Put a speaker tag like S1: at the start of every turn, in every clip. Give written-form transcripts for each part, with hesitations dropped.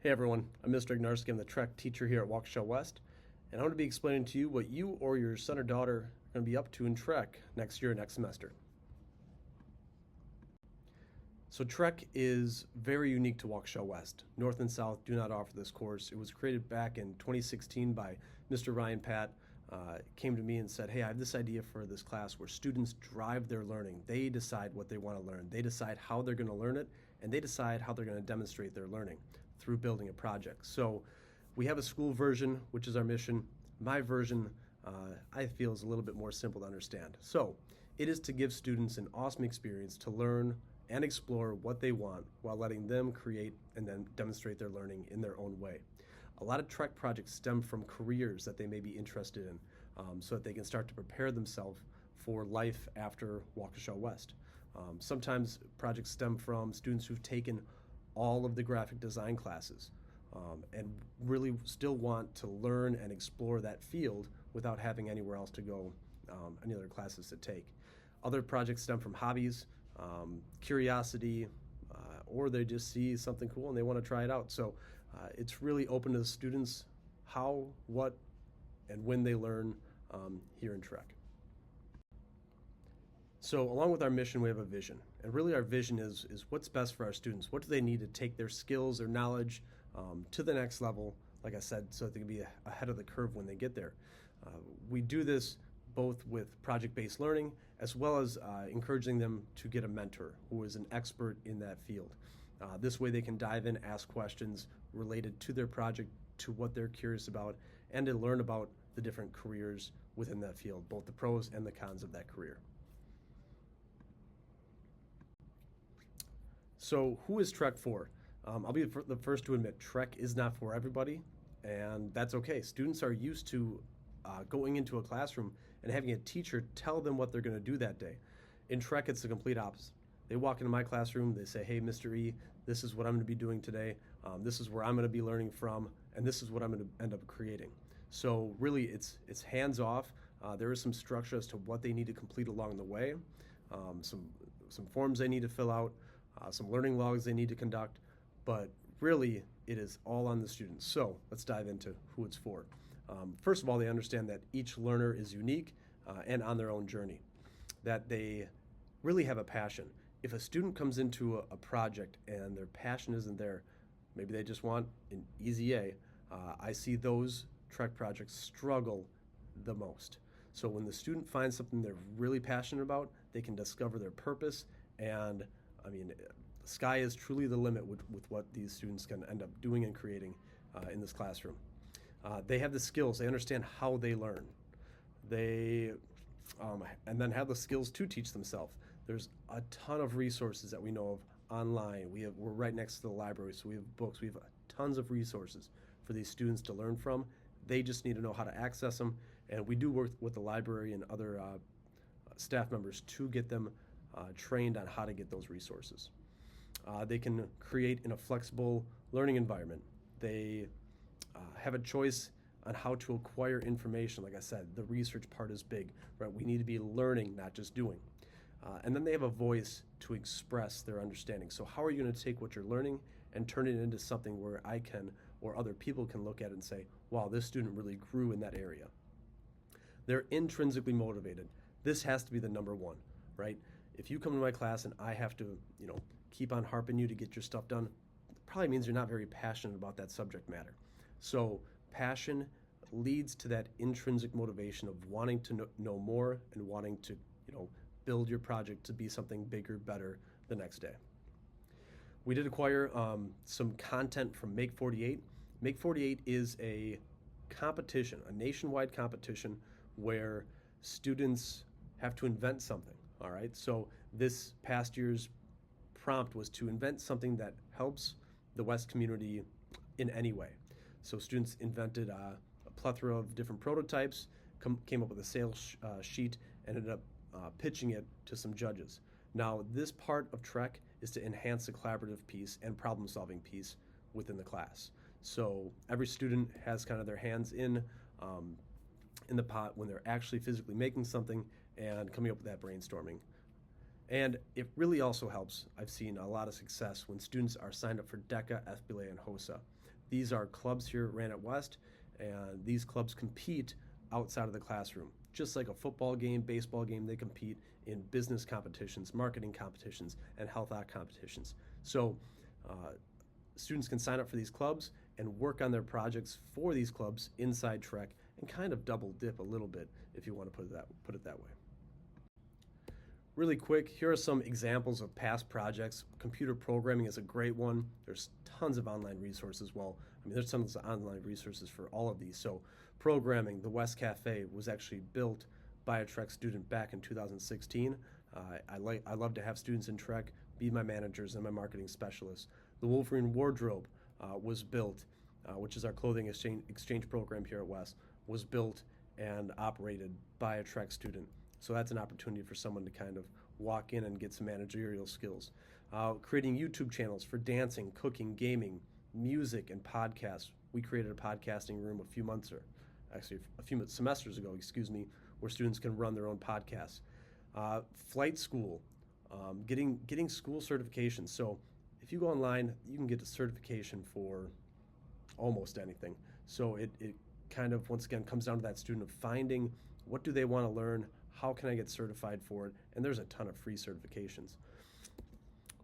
S1: Hey everyone, I'm Mr. Ignarski. I'm the Trek teacher here at Waukesha West, and I'm going to be explaining to you what you or your son or daughter are going to be up to in Trek next year, next semester. So Trek is very unique to Waukesha West. North and South do not offer this course. It was created back in 2016 by Mr. Ryan Pat. Came to me and said, hey, I have this idea for this class where students drive their learning. They decide what they want to learn. They decide how they're going to learn it, and they decide how they're going to demonstrate their learning through building a project. So we have a school version, which is our mission. My version, I feel, is a little bit more simple to understand. So it is to give students an awesome experience to learn and explore what they want while letting them create and then demonstrate their learning in their own way. A lot of Trek projects stem from careers that they may be interested in, so that they can start to prepare themselves for life after Waukesha West. Sometimes projects stem from students who've taken all of the graphic design classes and really still want to learn and explore that field without having anywhere else to go, any other classes to take. Other projects stem from hobbies, curiosity, or they just see something cool and they want to try it out. So it's really open to the students how, what, and when they learn here in Trek. So along with our mission, we have a vision. And really our vision is what's best for our students. What do they need to take their skills, their knowledge to the next level, like I said, so that they can be ahead of the curve when they get there. We do this both with project-based learning as well as encouraging them to get a mentor who is an expert in that field. This way they can dive in, ask questions related to their project, to what they're curious about, and to learn about the different careers within that field, both the pros and the cons of that career. So who is Trek for? I'll be the first to admit Trek is not for everybody, and that's okay. Students are used to going into a classroom and having a teacher tell them what they're going to do that day. In Trek, it's the complete opposite. They walk into my classroom, they say, hey, Mr. E, this is what I'm going to be doing today, this is where I'm going to be learning from, and this is what I'm going to end up creating. So really, it's hands-off. There is some structure as to what they need to complete along the way, some forms they need to fill out, some learning logs they need to conduct, but really, it is all on the students. So let's dive into who it's for. First of all, they understand that each learner is unique and on their own journey, that they really have a passion. If a student comes into a project and their passion isn't there, maybe they just want an easy A, I see those Trek projects struggle the most. So when the student finds something they're really passionate about, they can discover their purpose, and I mean, the sky is truly the limit with what these students can end up doing and creating in this classroom. They have the skills, they understand how they learn. They and then have the skills to teach themselves. There's a ton of resources that we know of online. We're right next to the library, so we have books. We have tons of resources for these students to learn from. They just need to know how to access them, and we do work with the library and other staff members to get them trained on how to get those resources. They can create in a flexible learning environment. They have a choice on how to acquire information. Like I said, the research part is big, right? We need to be learning, not just doing. And then they have a voice to express their understanding. So how are you going to take what you're learning and turn it into something where I can, or other people can look at it and say, wow, this student really grew in that area. They're intrinsically motivated. This has to be the number one, right? If you come to my class and I have to, keep on harping you to get your stuff done, it probably means you're not very passionate about that subject matter. So passion leads to that intrinsic motivation of wanting to know more and wanting to, build your project to be something bigger, better the next day. We did acquire some content from Make 48. Make 48 is a competition, a nationwide competition where students have to invent something, all right? So this past year's prompt was to invent something that helps the West community in any way. So students invented a plethora of different prototypes, came up with a sales sheet, and ended up pitching it to some judges. Now, this part of Trek is to enhance the collaborative piece and problem-solving piece within the class. So every student has kind of their hands in the pot when they're actually physically making something and coming up with that brainstorming. And it really also helps. I've seen a lot of success when students are signed up for DECA, FBLA, and HOSA. These are clubs here ran at West, and these clubs compete outside of the classroom. Just like a football game, baseball game, they compete in business competitions, marketing competitions, and health art competitions. So students can sign up for these clubs and work on their projects for these clubs inside Trek and kind of double dip a little bit, if you want to put it that way. Really quick, here are some examples of past projects. Computer programming is a great one. There's tons of online resources. Well, I mean, there's tons of online resources for all of these. So programming, the West Cafe was actually built by a Trek student back in 2016. I love to have students in Trek be my managers and my marketing specialists. The Wolverine Wardrobe was built, which is our clothing exchange program here at West, was built and operated by a Trek student. So that's an opportunity for someone to kind of walk in and get some managerial skills. Creating YouTube channels for dancing, cooking, gaming, music, and podcasts. We created a podcasting room a few semesters ago, where students can run their own podcasts. Flight school, getting school certifications. So if you go online, you can get a certification for almost anything. So it kind of, once again, comes down to that student of finding what do they want to learn, how can I get certified for it, and there's a ton of free certifications.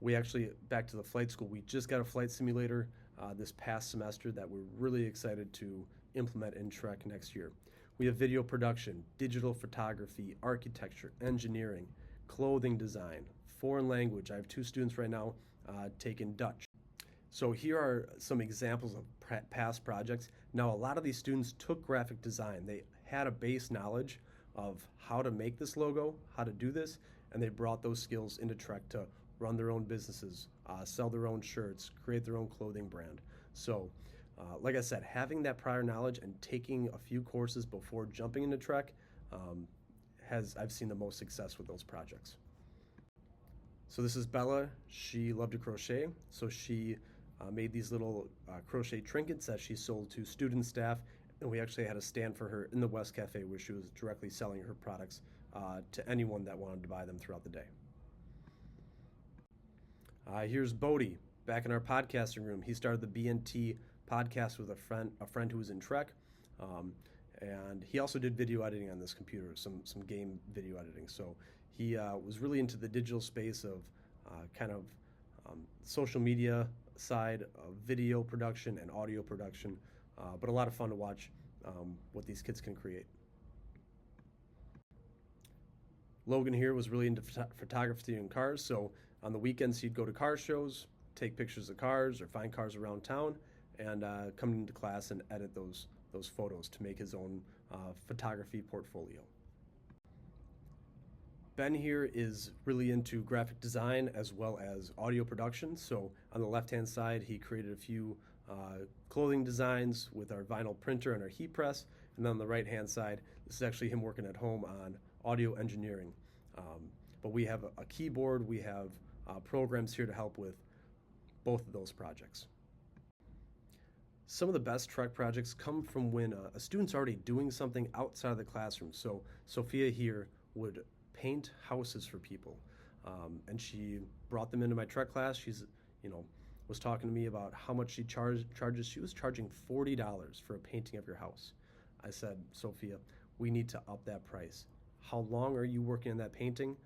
S1: We actually, back to the flight school, we just got a flight simulator this past semester that we're really excited to implement in Trek next year. We have video production, digital photography, architecture, engineering, clothing design, foreign language. I have 2 students right now taking Dutch. So here are some examples of past projects. Now, a lot of these students took graphic design. They had a base knowledge of how to make this logo, how to do this, and they brought those skills into Trek to run their own businesses, sell their own shirts, create their own clothing brand. So, like I said, having that prior knowledge and taking a few courses before jumping into Trek I've seen the most success with those projects. So this is Bella. She loved to crochet, so she made these little crochet trinkets that she sold to student staff, and we actually had a stand for her in the West Cafe where she was directly selling her products to anyone that wanted to buy them throughout the day. Here's Bodie back in our podcasting room. He started the BNT podcast with a friend who was in Trek, and he also did video editing on this computer, some game video editing. So he was really into the digital space of social media side of video production and audio production, but a lot of fun to watch what these kids can create. Logan here was really into photography and cars, so on the weekends he'd go to car shows, take pictures of cars or find cars around town, and come into class and edit those photos to make his own photography portfolio. Ben here is really into graphic design as well as audio production. So on the left-hand side, he created a few clothing designs with our vinyl printer and our heat press. And then on the right-hand side, this is actually him working at home on audio engineering. But we have a keyboard, we have programs here to help with both of those projects. Some of the best Trek projects come from when a student's already doing something outside of the classroom. So Sophia here would paint houses for people, and she brought them into my Trek class. She's, was talking to me about how much she charges. She was charging $40 for a painting of your house. I said, Sophia, we need to up that price. How long are you working on that painting?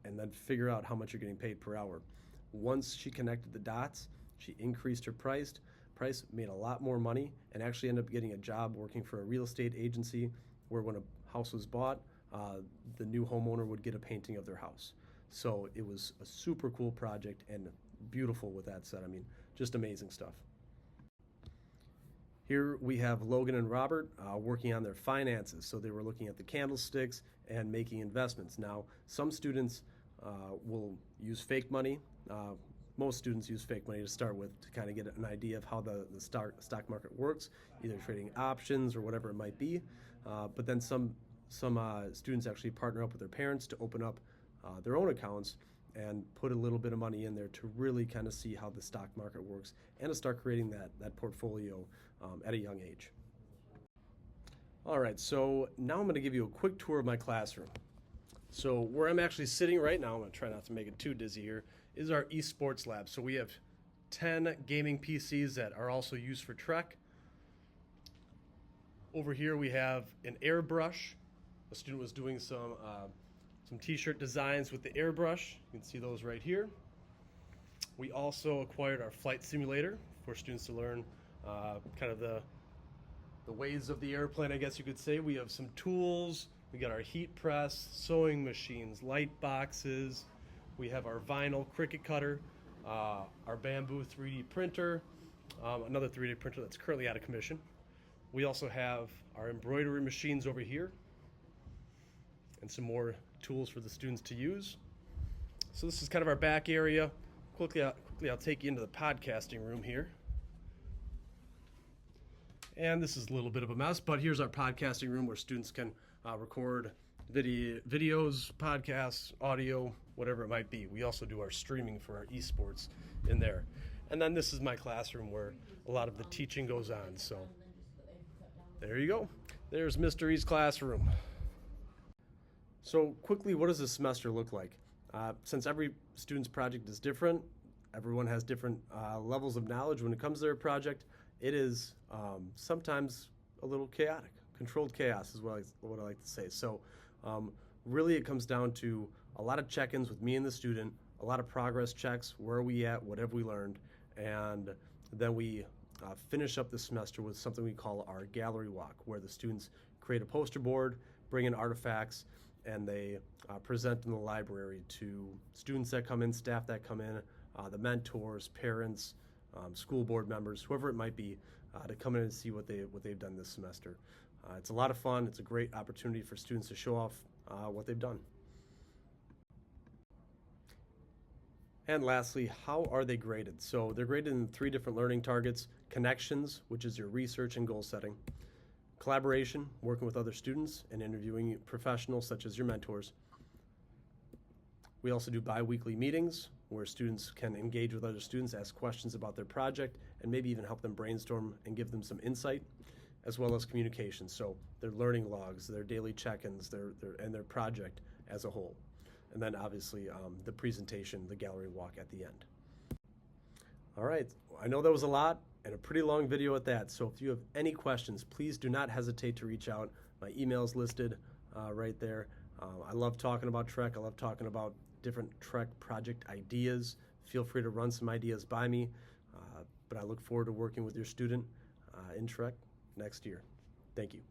S1: And then figure out how much you're getting paid per hour. Once she connected the dots, she increased her price, made a lot more money, and actually ended up getting a job working for a real estate agency where when a house was bought, the new homeowner would get a painting of their house. So it was a super cool project and beautiful with that said. I mean, just amazing stuff. Here we have Logan and Robert working on their finances. So they were looking at the candlesticks and making investments. Now, some students will use fake money. Most students use fake money to start with to kind of get an idea of how the stock market works, either trading options or whatever it might be. But then some students actually partner up with their parents to open up their own accounts and put a little bit of money in there to really kind of see how the stock market works and to start creating that portfolio at a young age. All right, so now I'm going to give you a quick tour of my classroom. So where I'm actually sitting right now, I'm going to try not to make it too dizzy here, is our esports lab. So we have 10 gaming PCs that are also used for Trek. Over here we have an airbrush. A student was doing some t-shirt designs with the airbrush. You can see those right here. We also acquired our flight simulator for students to learn kind of the ways of the airplane, I guess you could say. We have some tools. We got our heat press, sewing machines, light boxes. We have our vinyl Cricut cutter, our bamboo 3D printer, another 3D printer that's currently out of commission. We also have our embroidery machines over here and some more tools for the students to use. So this is kind of our back area. Quickly, I'll take you into the podcasting room here. And this is a little bit of a mess, but here's our podcasting room where students can record videos, podcasts, audio, whatever it might be. We also do our streaming for our esports in there. And then this is my classroom where a lot of the teaching goes on. So there you go. There's Mr. E's classroom. So quickly, what does this semester look like? Since every student's project is different, everyone has different levels of knowledge when it comes to their project, it is sometimes a little chaotic. Controlled chaos is what I like to say. So really it comes down to a lot of check-ins with me and the student, a lot of progress checks, where are we at, what have we learned, and then we finish up the semester with something we call our gallery walk, where the students create a poster board, bring in artifacts, and they present in the library to students that come in, staff that come in, the mentors, parents, school board members, whoever it might be, to come in and see what they've done this semester. It's a lot of fun. It's a great opportunity for students to show off what they've done. And lastly, how are they graded? So they're graded in 3 different learning targets: connections, which is your research and goal setting; collaboration, working with other students and interviewing professionals such as your mentors. We also do bi-weekly meetings where students can engage with other students, ask questions about their project, and maybe even help them brainstorm and give them some insight, as well as communication. So their learning logs, their daily check-ins, their project as a whole. And then obviously the presentation, the gallery walk at the end. All right, I know that was a lot and a pretty long video at that. So if you have any questions, please do not hesitate to reach out. My email's listed right there. I love talking about Trek. I love talking about different Trek project ideas. Feel free to run some ideas by me. But I look forward to working with your student in Trek next year. Thank you.